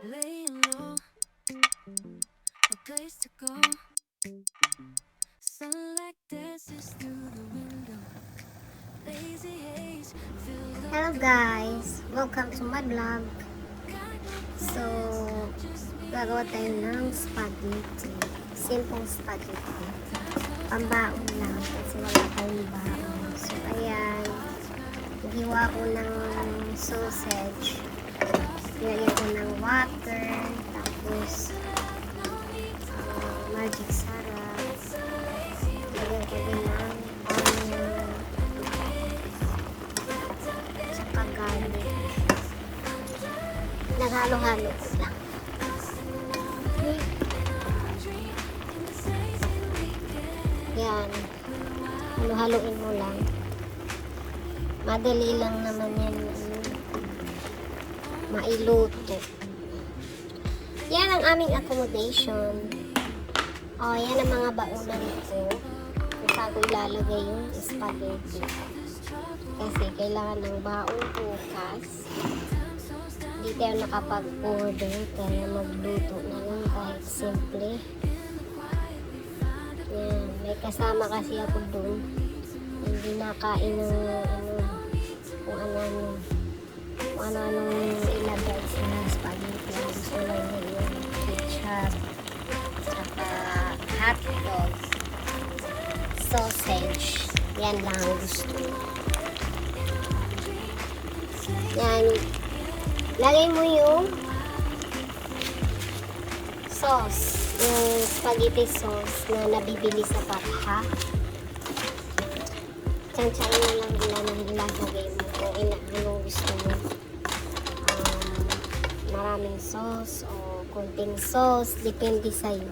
Laying low, a place to go. Sunlight dances through the window. Lazy haze fills up. Hello guys! Welcome to my vlog. So, gagawa tayo ng spaghetti. Simple spaghetti. Pambaon lang kasi wala tayong baon. So, ayan. Hiwa ko ng sausage. Nilagyan ko ng water. Tapos, magic sarap. Nilagyan ko din ng onion. Tsaka garlic. Naghalo-halo ko lang. Yan. Halo-haloin mo lang. Madali lang naman yan. Mailuto. Yan ang aming accommodation. O, yan ang mga baunan ko. Bago ilalagay yung spaghetti. Kasi kailangan ng baon bukas. Hindi tayo nakapag-order. Kaya magluto na lang kahit simple. Yan. May kasama kasi ako doon. Hindi nakain ng kung ano ilagay sa spaghetti. Ang gusto lang niya yung ketchup, tsaka hotdog, sausage. Yan lang ang gusto. Yan. Lagay mo yung sauce. Yung spaghetti sauce na nabibili sa Patha. Tsansyain mo lang ilan ang ilalagay mo kung anong gusto mo. Maraming sauce o kunting sauce, depende sa'yo.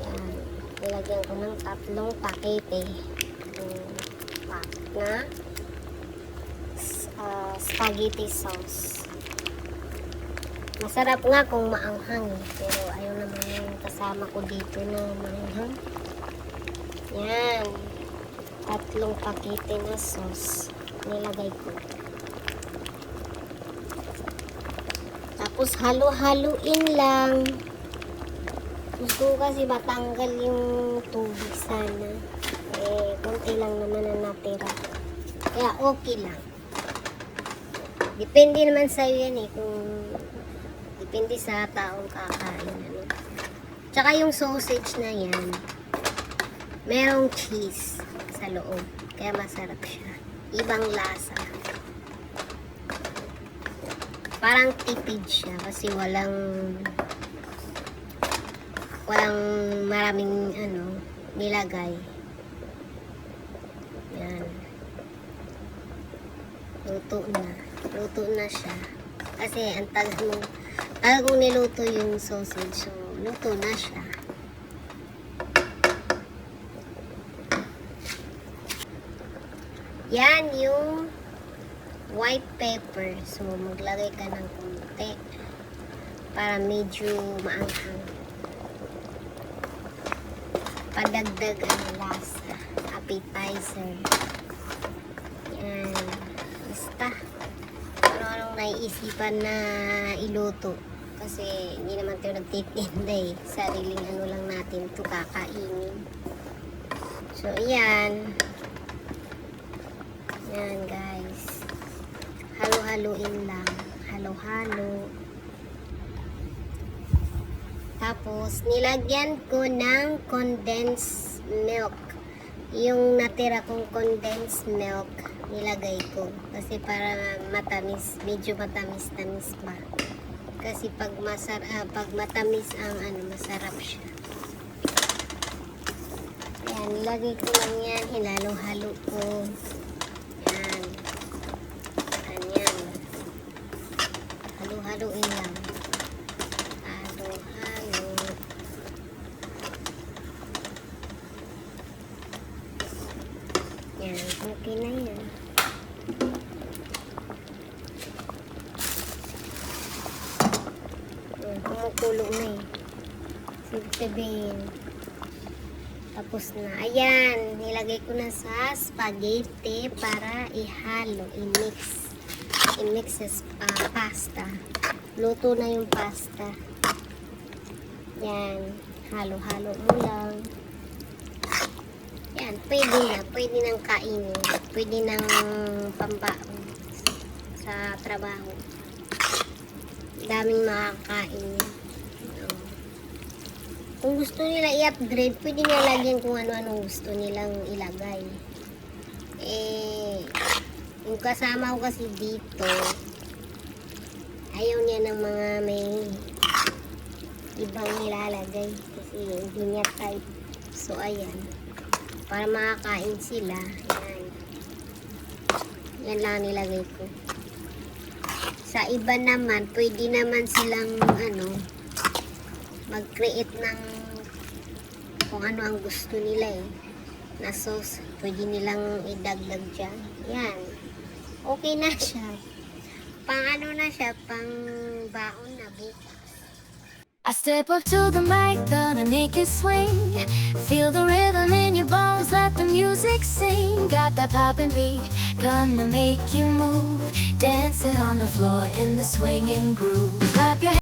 Yan. Nilagyan ko ng 3 pakete pack na spaghetti sauce. Masarap nga kung maanghang pero ayaw naman yung kasama ko dito na maanghang. Yan. 3 pakete na sauce nilagay ko. Tapos halo-haluin lang. Gusto ko kasi matanggal yung tubig sana. Konti lang naman ang natira. Kaya okay lang. Depende naman sa'yo yan depende sa taong kakain. Tsaka yung sausage na yan, merong cheese sa loob. Kaya masarap siya. Ibang lasa. Parang tipid siya kasi walang maraming nilagay. Yan. Luto na siya. Kasi ang tagal kong niluto yung sausage. So, luto na siya. Yan yung white pepper. So, maglagay ka ng konti para medyo maanghang. Padagdag ang lasa. Appetizer. Yan. Basta. Anong naiisipan na iluto. Kasi hindi naman tayo nagtitinda eh. Sariling lang natin ito kakainin. So, ayan. Yan guys. Halo-haloin lang. Halo-halo. Tapos, nilagyan ko ng condensed milk. Yung natira kong condensed milk, nilagay ko. Kasi para matamis, medyo matamis-tamis pa. Kasi pag matamis ang masarap siya. Yan, nilagay ko lang yan. Hinalo-halo ko. Yan. Ganyan. Halo-haloin lang. Halo-halo. Yan, okay na yan. Yan, kumukulo na eh. Sabihin. Tapos na. Ayan, nilagay ko na sa spaghetti para ihalo, i-mix sa pasta. luto na yung pasta. Yan, halo-halo mo lang. Yan, pwede nang kainin, pwede nang pambaon sa trabaho. Daming makakain yan. Kung gusto nila i-upgrade, pwede nila lagyan kung ano-ano gusto nilang ilagay. Yung kasama ko kasi dito, ayaw niya ng mga may ibang nilalagay kasi hindi niya type. So, ayan. Para makakain sila, ayan. Yan lang nilagay ko. Sa iba naman, pwede naman silang mag-create ng kung ano ang gusto nila na sauce. Pwede nilang idagdag dyan. Yan. Okay na siya. Pang na siya, pang baon na bukas. I step up to the mic, gonna make it swing. Feel the rhythm in your bones, let the music sing. Got that poppin' beat, gonna make you move. Dancing on the floor in the swinging groove. Clap your